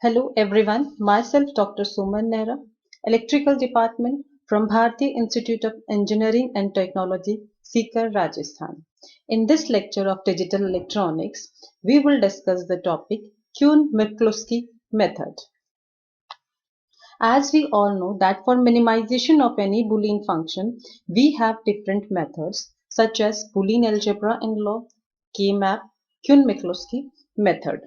Hello everyone, myself Dr. Suman Nehra, Electrical Department from Bharati Institute of Engineering and Technology, Sikar, Rajasthan. In this lecture of digital electronics, we will discuss the topic Kuhn-Mikulski method. As we all know that for minimization of any Boolean function, we have different methods such as Boolean algebra and law, K-map, Kuhn-Mikulski method.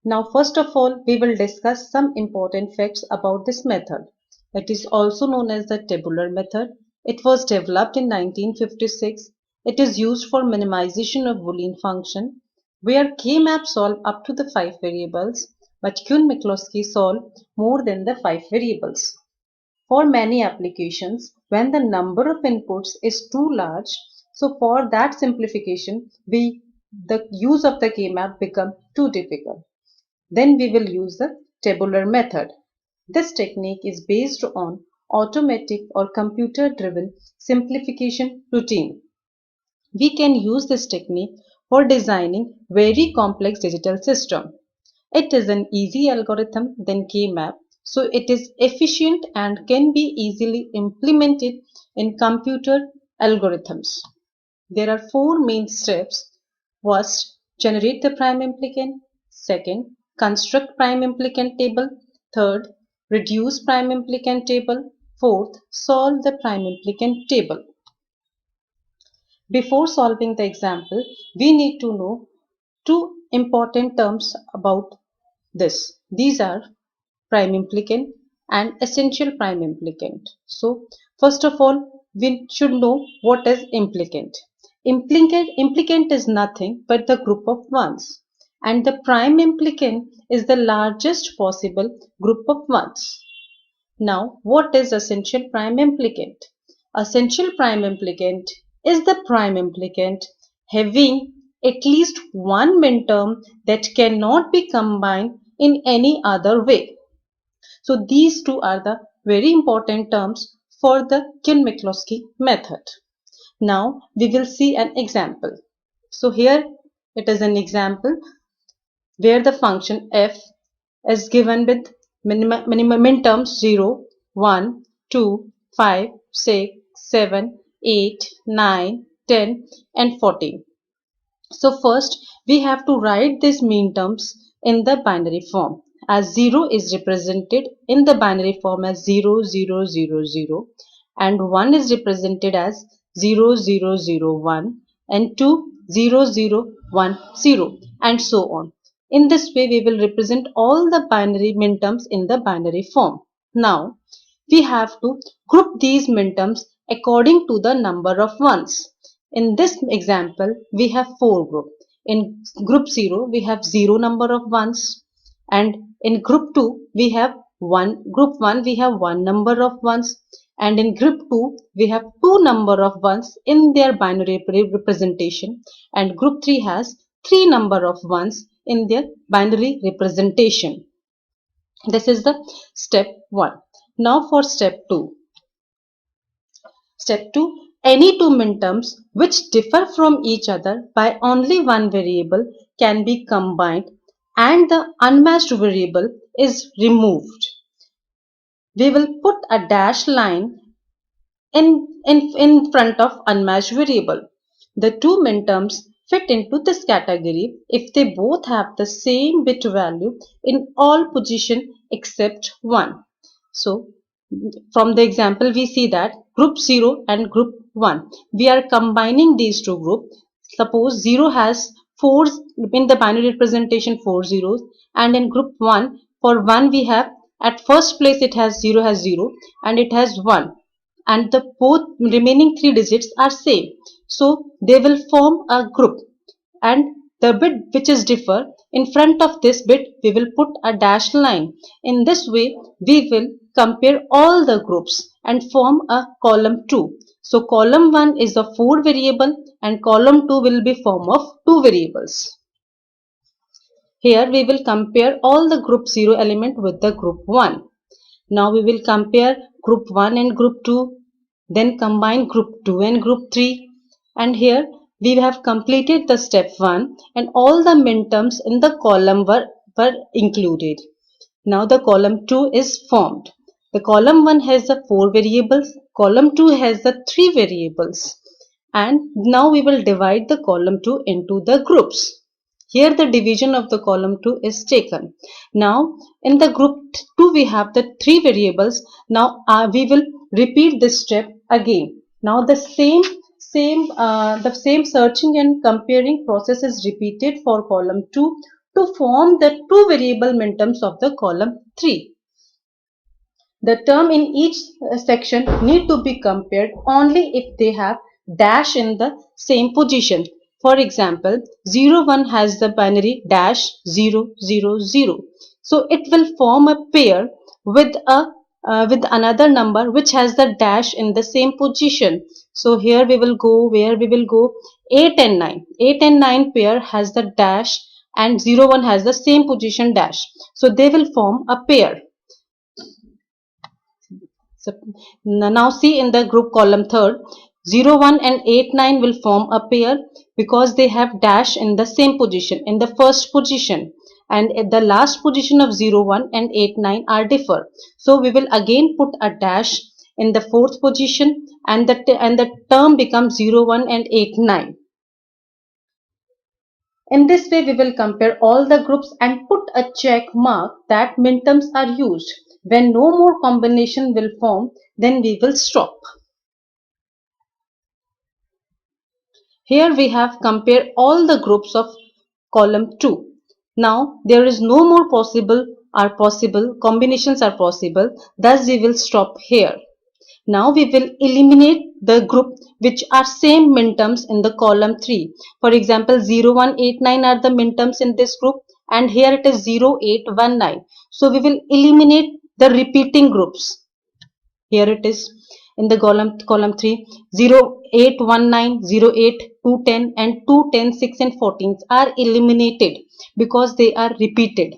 Now, first of all, we will discuss some important facts about this method. It is also known as the tabular method. It was developed in 1956. It is used for minimization of Boolean function, where K-map solve up to the 5 variables, but Kuhn-Mikulski solve more than the 5 variables. For many applications, when the number of inputs is too large, so for that simplification, the use of the K-map become too difficult. Then we will use the tabular method. This technique is based on automatic or computer-driven simplification routine. We can use this technique for designing very complex digital system. It is an easy algorithm than K-map, so it is efficient and can be easily implemented in computer algorithms. There are 4 main steps. First, generate the prime implicant. Second, construct prime implicant table. Third, reduce prime implicant table. Fourth, solve the prime implicant table. Before solving the example, we need to know 2 important terms about this. These are prime implicant and essential prime implicant. So, first of all, we should know what is implicant. Implicant is nothing but the group of ones, and the prime implicant is the largest possible group of ones. Now, what is essential prime implicant? Essential prime implicant is the prime implicant having at least one minterm that cannot be combined in any other way. So these two are the very important terms for the Kuhn-Mikulski method. Now we will see an example. So here it is an example where the function f is given with minimum terms 0, 1, 2, 5, 6, 7, 8, 9, 10 and 14. So first we have to write these minterms in the binary form, as 0 is represented in the binary form as 0, 0, 0, 0 and 1 is represented as 0, 0, 0, 1 and 2, 0, 0, 1, 0 and so on. In this way, we will represent all the binary minterms in the binary form. Now, we have to group these minterms according to the number of ones. In this example, we have 4 groups. In group 0, we have 0 number of ones, and in group 2, we have group 1, we have 1 number of ones, and in group 2, we have 2 number of ones in their binary representation, and group 3 has 3 number of ones in their binary representation. This is the step 1. Now for step 2. Step 2. Any two minterms which differ from each other by only one variable can be combined and the unmatched variable is removed. We will put a dash line in front of unmatched variable. The two minterms fit into this category if they both have the same bit value in all position except 1. So, from the example we see that group 0 and group 1, we are combining these two groups. Suppose 0 has 4 in the binary representation 4 zeros, and in group 1 for 1 we have at first place it has 0 and it has 1, and the both remaining 3 digits are same, so they will form a group, and the bit which is differ, in front of this bit we will put a dash line. In this way we will compare all the groups and form a column 2. So column 1 is a 4 variable and column 2 will be form of 2 variables. Here we will compare all the group 0 element with the group 1. Now we will compare group 1 and group 2, then combine group 2 and group 3, and here we have completed the step 1 and all the minterms in the column were included. Now the column 2 is formed. The column 1 has the 4 variables, column 2 has the 3 variables. And now we will divide the column 2 into the groups. Here the division of the column 2 is taken. Now in the group 2 we have the 3 variables. Now we will repeat this step again. Now the same searching and comparing process is repeated for column 2 to form the 2 variable minterms of the column 3. The term in each section need to be compared only if they have dash in the same position. For example, 01 has the binary dash 000. So it will form a pair with another number which has the dash in the same position. So here we will go 8 and 9. 8 and 9 pair has the dash and 01 has the same position dash. So they will form a pair. So now see in the group column third, 01 and 89 will form a pair because they have dash in the same position, in the first position, and at the last position of 01 and 89 are differ. So we will again put a dash in the fourth position and the term becomes 01 and 89. In this way, we will compare all the groups and put a check mark that minterms are used. When no more combination will form, then we will stop. Here we have compared all the groups of column 2. Now there is no more combinations are possible, thus we will stop here. Now we will eliminate the group which are same minterms in the column 3. For example, 0189 are the minterms in this group and here it is 0819. So we will eliminate the repeating groups. Here it is in the column 3, 0819, 210 and 210, 6 and 14 are eliminated because they are repeated.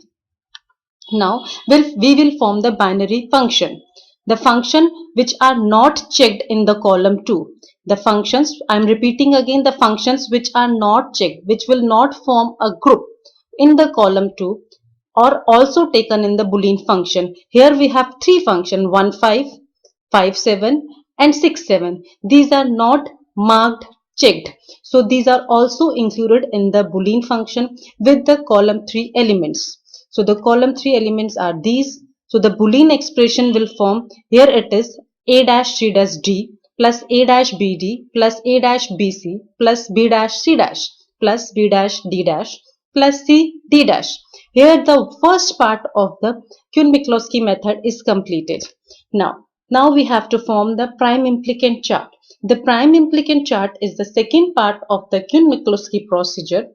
Now we will form the binary function. The function which are not checked in the column 2. The functions, I am repeating again, the functions which are not checked, which will not form a group in the column 2 are also taken in the Boolean function. Here we have 3 functions, 15, 57 and 67. These are not marked checked. So these are also included in the Boolean function with the column 3 elements. So the column 3 elements are these. So the Boolean expression will form, here it is a dash c dash d plus a dash bd plus a dash bc plus b dash c dash plus b dash d dash plus c d dash. Here the first part of the Kuhn-Miklowski method is completed. Now we have to form the prime implicant chart. The prime implicant chart is the second part of the Kuhn-Miklowski procedure.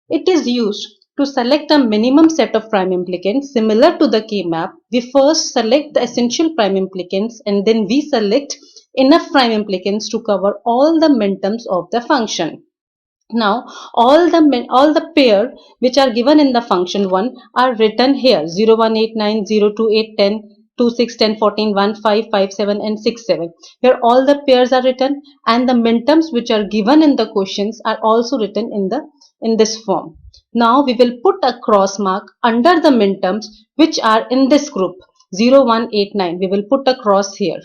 It is used to select a minimum set of prime implicants similar to the K-map. We first select the essential prime implicants and then we select enough prime implicants to cover all the minterms of the function. Now all the pair which are given in the function 1 are written here, 0189, 028, 10, 26, 10, 14, 15, 57 and 67. Here all the pairs are written and the minterms which are given in the questions are also written in this form. Now we will put a cross mark under the minterms which are in this group 0189. We will put a cross here.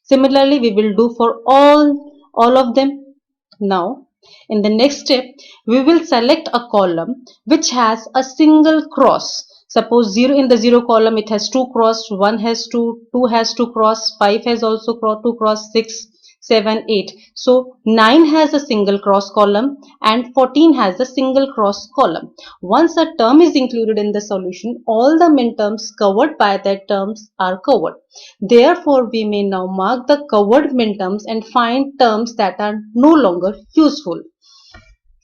Similarly, we will do for all of them. Now in the next step, we will select a column which has a single cross. Suppose 0 in the 0 column, it has 2 cross, 1 has 2, 2 has 2 cross, 5 has also 2 cross, 6, 7, 8. So 9 has a single cross column and 14 has a single cross column. Once a term is included in the solution, all the minterms covered by that terms are covered. Therefore, we may now mark the covered minterms and find terms that are no longer useful.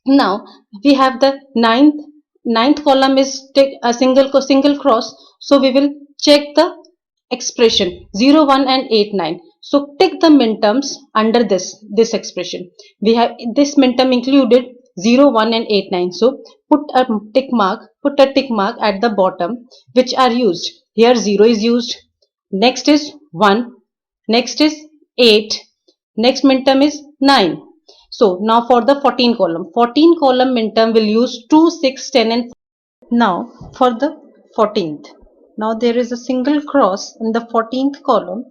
Now we have the ninth column is a single cross, so we will check the expression 0, 1 and 8, 9. So tick the minterms under this expression. We have this minterm included 0, 1 and 8, 9. So put a tick mark at the bottom which are used. Here 0 is used, next is 1, next is 8, next minterm is 9. So now for the 14 column minterm will use 2, 6, 10 and now for the 14th. Now there is a single cross in the 14th column.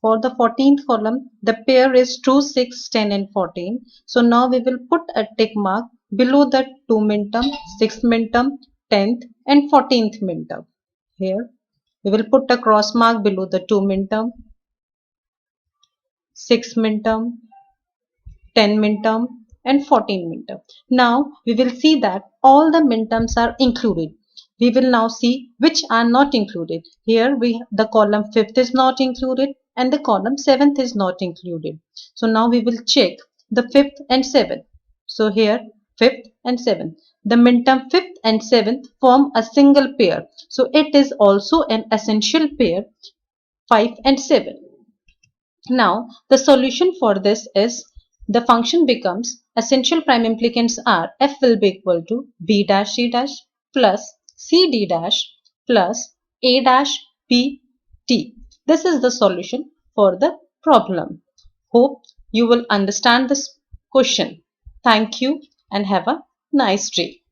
For the 14th column, the pair is 2, 6, 10 and 14. So now we will put a tick mark below the 2 minterm, 6th minterm, 10th and 14th minterm. Here we will put a cross mark below the 2 minterm, 6 minterm, 10 minterm and 14 minterm. Now we will see that all the minterms are included. We will now see which are not included. Here the column 5th is not included and the column 7th is not included. So now we will check the 5th and 7th. So here 5th and 7th. The minterm 5th and 7th form a single pair. So it is also an essential pair 5 and 7. Now, the solution for this is the function becomes essential prime implicants are f will be equal to b dash c dash plus c d dash plus a dash b t. This is the solution for the problem. Hope you will understand this question. Thank you and have a nice day.